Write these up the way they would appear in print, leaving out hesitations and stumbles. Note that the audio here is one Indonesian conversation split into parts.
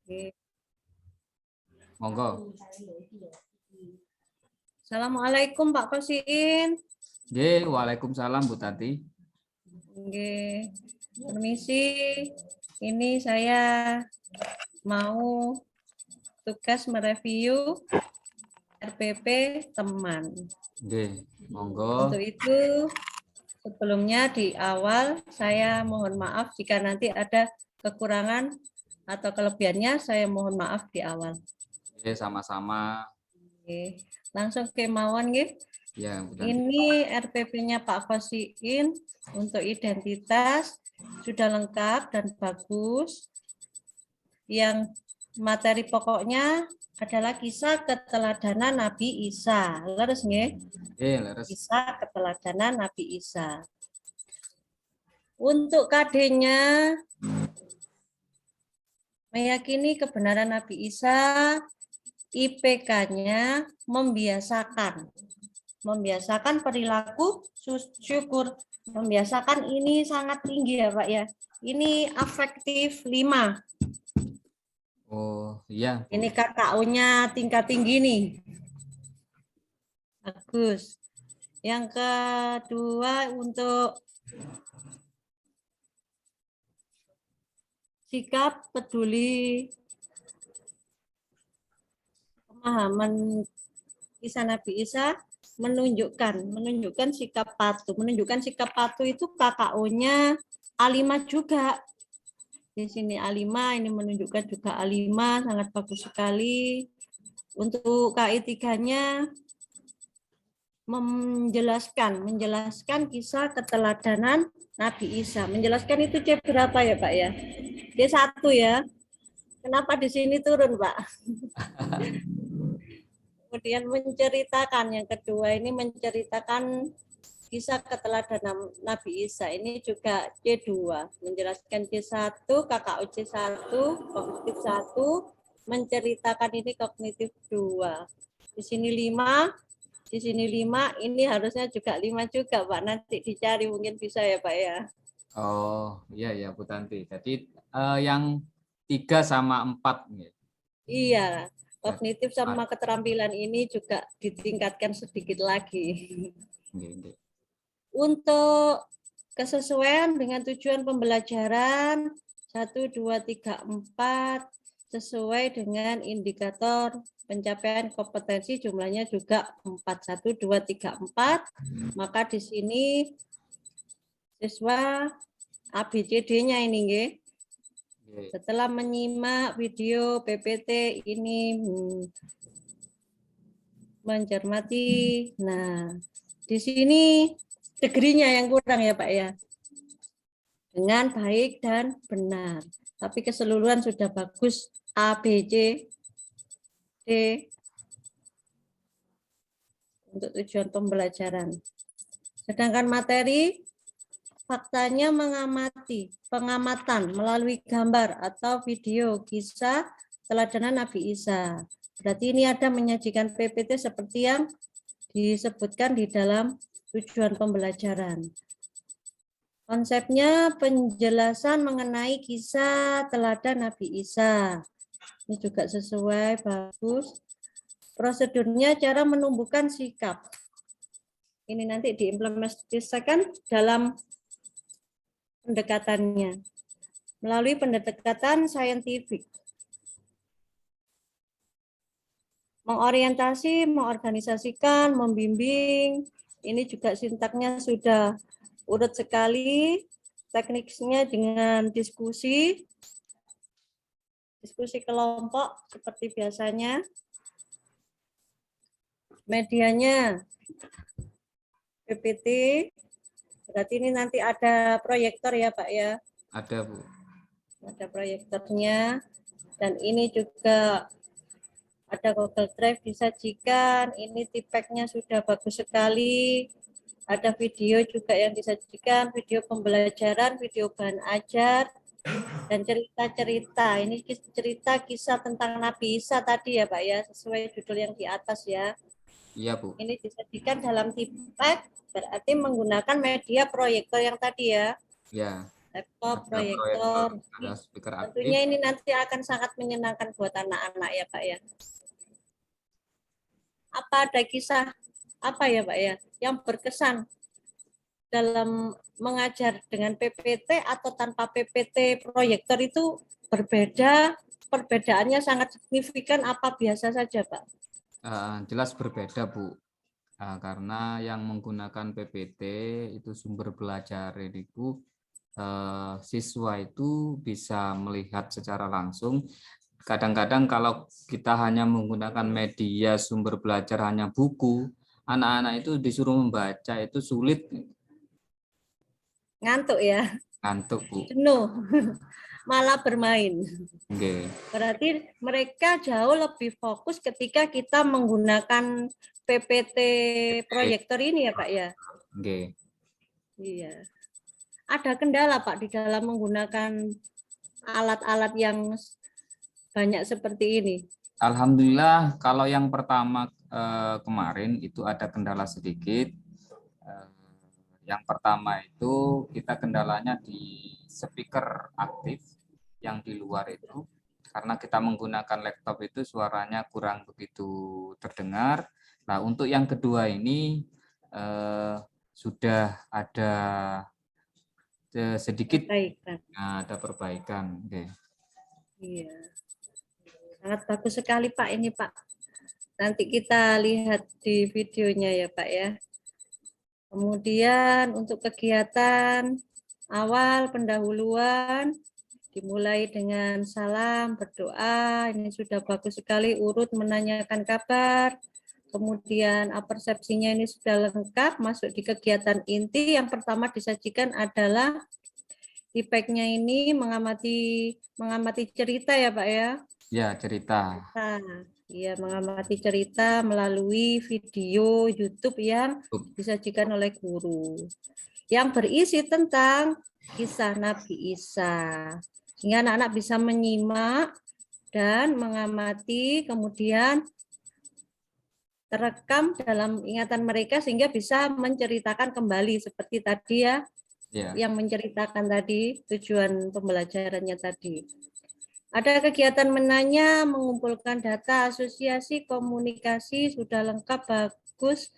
Oke. Monggo. Assalamualaikum Pak Kosin. Nggih, waalaikumsalam Bu Tati. Oke. Permisi. Ini saya mau tugas mereview RPP teman. Nggih, monggo. Untuk itu sebelumnya di awal saya mohon maaf jika nanti ada kekurangan atau kelebihannya, saya mohon maaf di awal. Nggih, sama-sama. Oke. Langsung ke mawon nggih. Ya, Bu Tati. Ini RPP-nya Pak Kosin untuk identitas sudah lengkap dan bagus. Yang materi pokoknya adalah kisah keteladanan Nabi Isa. Leres nggih? Nggih, leres. Kisah keteladanan Nabi Isa. Untuk KD-nya meyakini kebenaran Nabi Isa, IPK-nya membiasakan. Membiasakan perilaku syukur. Membiasakan ini sangat tinggi ya Pak ya. Ini afektif 5. Oh, iya, Bu. Ini KKU-nya tingkat tinggi nih. Bagus. Yang kedua untuk sikap peduli pemahaman kisah Nabi Isa menunjukkan sikap patuh. Menunjukkan sikap patuh itu KKU-nya A5 juga. Di sini A5, ini menunjukkan juga A5, sangat bagus sekali. Untuk KI3-nya menjelaskan kisah keteladanan Nabi Isa. Menjelaskan itu C berapa ya Pak ya? D1 ya. Kenapa di sini turun Pak? Kemudian menceritakan, yang kedua ini menceritakan kisah keteladanan Nabi Isa. Ini juga C2. Menjelaskan C1, KKU C1, kognitif 1, menceritakan ini kognitif 2. Di sini 5, di sini 5, ini harusnya juga 5 juga Pak. Nanti dicari mungkin bisa ya Pak ya. Oh, iya ya Bu Tanti. Jadi yang 3 sama 4 nggih. Iya, kognitif sama keterampilan ini juga ditingkatkan sedikit lagi. Nggih, nggih. Untuk kesesuaian dengan tujuan pembelajaran 1, 2, 3, 4 sesuai dengan indikator pencapaian kompetensi jumlahnya juga 4, 1, 2, 3, 4. Maka di sini siswa ABCD-nya ini nggih. Setelah menyimak video PPT ini mencermati. Nah, di sini degree-nya yang kurang ya Pak ya. Dengan baik dan benar. Tapi keseluruhan sudah bagus A, B, C, D untuk tujuan pembelajaran. Sedangkan materi faktanya mengamati, pengamatan melalui gambar atau video kisah teladanan Nabi Isa. Berarti ini ada menyajikan PPT seperti yang disebutkan di dalam tujuan pembelajaran. Konsepnya penjelasan mengenai kisah teladan Nabi Isa. Ini juga sesuai, bagus. Prosedurnya cara menumbuhkan sikap. Ini nanti diimplementasikan dalam pendekatannya. Melalui pendekatan saintifik. Mengorientasi, mengorganisasikan, membimbing. Ini juga sintaknya sudah urut sekali, tekniknya dengan diskusi kelompok seperti biasanya. Medianya PPT, berarti ini nanti ada proyektor ya Pak ya? Ada Bu. Ada proyektornya, dan ini juga ada Google Drive disajikan, ini tipeknya sudah bagus sekali. Ada video juga yang disajikan, video pembelajaran, video bahan ajar, dan cerita-cerita. Ini cerita kisah tentang Nabi Isa tadi ya Pak ya, sesuai judul yang di atas ya. Iya Bu. Ini disajikan dalam tipek, berarti menggunakan media proyektor yang tadi ya. Ya. laptop, ada proyektor. proyektor, ada speaker aktif. Tentunya ini nanti akan sangat menyenangkan buat anak-anak ya Pak ya. Apa ada kisah apa ya Pak ya yang berkesan dalam mengajar dengan PPT atau tanpa PPT proyektor itu berbeda, perbedaannya sangat signifikan apa biasa saja Pak? Jelas berbeda, Bu. Karena yang menggunakan PPT itu sumber belajar itu siswa itu bisa melihat secara langsung. Kadang-kadang kalau kita hanya menggunakan media sumber belajar hanya buku, anak-anak itu disuruh membaca itu sulit, Ngantuk ya, ngantuk, Bu. jenuh, malah bermain. Oke. Berarti mereka jauh lebih fokus ketika kita menggunakan PPT proyektor ini ya Pak ya? Oke. Iya. Ada kendala Pak di dalam menggunakan alat-alat yang banyak seperti ini? Alhamdulillah kalau yang pertama kemarin itu ada kendala sedikit. Eh, yang pertama itu kita kendalanya di speaker aktif yang di luar itu karena kita menggunakan laptop itu suaranya kurang begitu terdengar. Nah, untuk yang kedua ini sudah ada sedikit Baik, Pak. ada perbaikan. Oke. Iya. Sangat bagus sekali Pak ini Pak. Nanti kita lihat di videonya ya Pak ya. Kemudian untuk kegiatan awal pendahuluan dimulai dengan salam, berdoa. Ini sudah bagus sekali, urut menanyakan kabar. Kemudian persepsinya ini sudah lengkap, masuk di kegiatan inti. Yang pertama disajikan adalah IPEK-nya ini mengamati cerita ya Pak ya. Ya, cerita. Ya, mengamati cerita melalui video YouTube yang disajikan oleh guru. Yang berisi tentang kisah Nabi Isa. Sehingga anak-anak bisa menyimak dan mengamati, kemudian terekam dalam ingatan mereka sehingga bisa menceritakan kembali seperti tadi ya, yang menceritakan tadi tujuan pembelajarannya tadi. Ada kegiatan menanya, mengumpulkan data, asosiasi, komunikasi, sudah lengkap, bagus.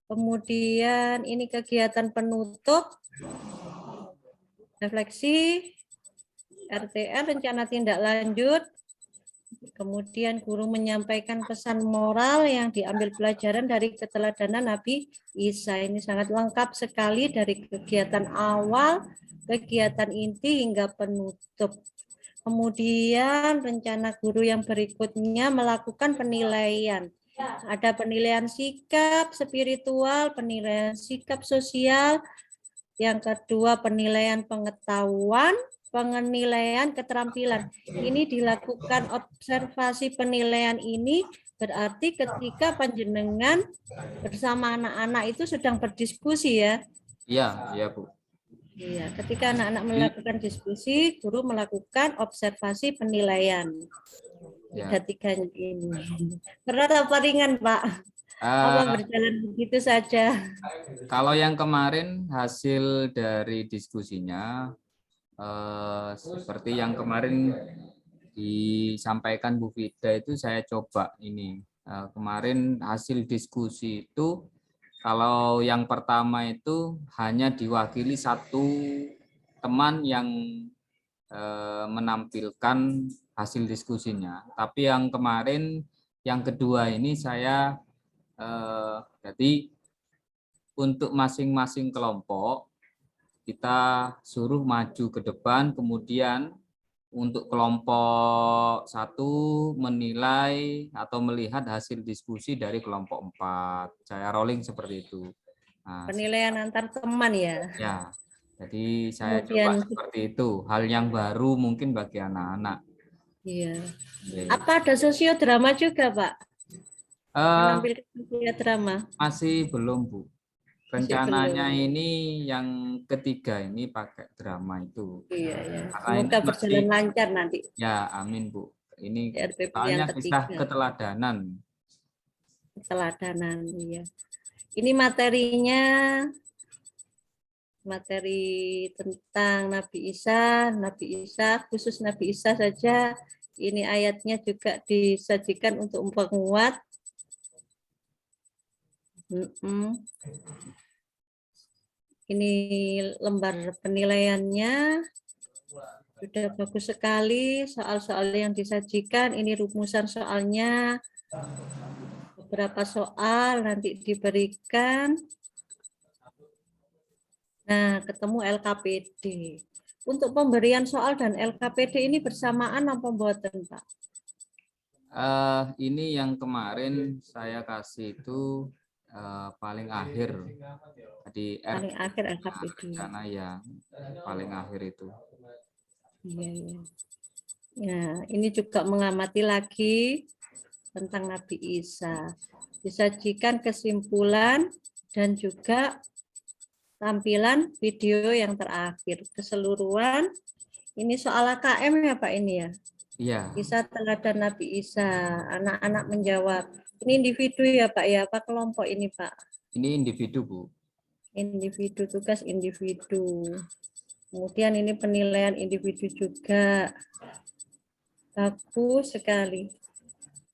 Kemudian ini kegiatan penutup, refleksi, RTL, rencana tindak lanjut. Kemudian guru menyampaikan pesan moral yang diambil pelajaran dari keteladanan Nabi Isa. Ini sangat lengkap sekali dari kegiatan awal, kegiatan inti hingga penutup. Kemudian rencana guru yang berikutnya melakukan penilaian. Ada penilaian sikap spiritual, penilaian sikap sosial, yang kedua penilaian pengetahuan, penilaian keterampilan. Ini dilakukan observasi penilaian ini berarti ketika panjenengan bersama anak-anak itu sedang berdiskusi ya. Iya, iya Bu. Iya, ketika anak-anak melakukan diskusi, guru melakukan observasi penilaian. Tiga-tiganya ini. Berat apa ringan, Pak? Apa berjalan begitu saja? Kalau yang kemarin hasil dari diskusinya, seperti yang kemarin disampaikan Bu Fida itu saya coba ini. Kemarin hasil diskusi itu kalau yang pertama itu hanya diwakili satu teman yang menampilkan hasil diskusinya. Tapi yang kemarin, yang kedua ini saya jadi untuk masing-masing kelompok kita suruh maju ke depan, kemudian untuk kelompok satu menilai atau melihat hasil diskusi dari kelompok 4. Saya rolling seperti itu. Nah, penilaian antar teman ya. Ya, jadi saya coba seperti itu. Hal yang baru mungkin bagi anak-anak. Iya. Apa ada sosiodrama juga, Pak? Menampilkan sosiodrama? Masih belum, Bu. Rencananya ini yang ketiga ini pakai drama itu. Iya, ya. Karena ini Semoga masih, berjalan lancar nanti. ya amin Bu. Ini RPP soalnya yang kisah ketiga. keteladanan. Keteladanan, iya. Ini materinya materi tentang Nabi Isa khusus Nabi Isa saja. Ini ayatnya juga disajikan untuk memperkuat. Ini lembar penilaiannya. Sudah bagus sekali soal-soal yang disajikan. Ini rumusan soalnya. Beberapa soal nanti diberikan. Nah, ketemu LKPD. Untuk pemberian soal dan LKPD ini bersamaan apa mboten, Pak? Ini yang kemarin saya kasih itu paling akhir di Paling akhir LKPD. rencana ya paling akhir itu. Iya, iya. Ya, ini juga mengamati lagi tentang Nabi Isa. Disajikan kesimpulan dan juga tampilan video yang terakhir. Keseluruhan, ini soal AKM ya Pak ini ya? Iya. Isa teladan Nabi Isa, anak-anak menjawab. Ini individu ya Pak ya, apa kelompok ini Pak? Ini individu, Bu. Individu, tugas individu. Kemudian ini penilaian individu juga. Bagus sekali.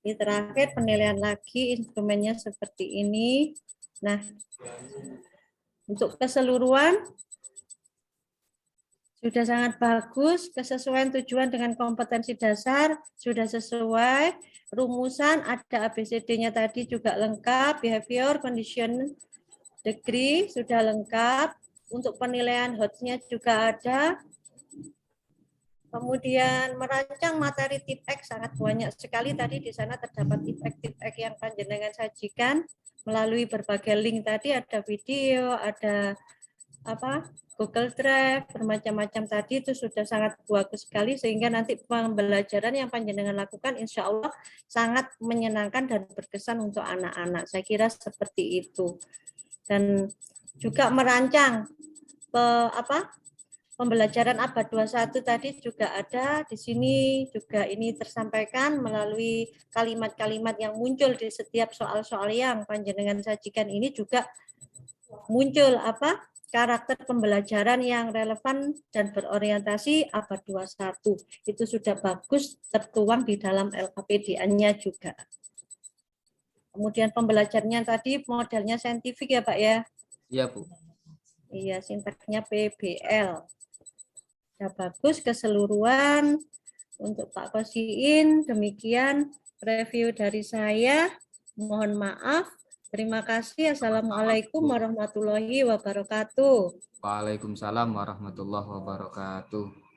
Ini terakhir penilaian lagi, instrumennya seperti ini. Nah, untuk keseluruhan sudah sangat bagus, kesesuaian tujuan dengan kompetensi dasar sudah sesuai, rumusan ada ABCD-nya tadi juga lengkap, behavior, condition, degree sudah lengkap, untuk penilaian HOTS-nya juga ada. Kemudian merancang materi TIPEK sangat banyak sekali, tadi di sana terdapat TIPEK yang panjenengan sajikan melalui berbagai link tadi, ada video, ada Google Drive, bermacam-macam tadi, itu sudah sangat bagus sekali, sehingga nanti pembelajaran yang panjenengan lakukan insya Allah sangat menyenangkan dan berkesan untuk anak-anak. Saya kira seperti itu. Dan juga merancang pembelajaran abad 21 tadi juga ada di sini, juga ini tersampaikan melalui kalimat-kalimat yang muncul di setiap soal-soal yang panjenengan sajikan ini, juga muncul karakter pembelajaran yang relevan dan berorientasi abad 21. Itu sudah bagus tertuang di dalam LKPDN-nya juga. Kemudian pembelajarannya tadi modelnya saintifik ya Pak ya? Iya Bu. Iya, sintaksnya PBL. Sudah bagus keseluruhan. Untuk Pak Kosiin, demikian review dari saya. Mohon maaf. Terima kasih. Assalamualaikum warahmatullahi wabarakatuh. Waalaikumsalam warahmatullahi wabarakatuh.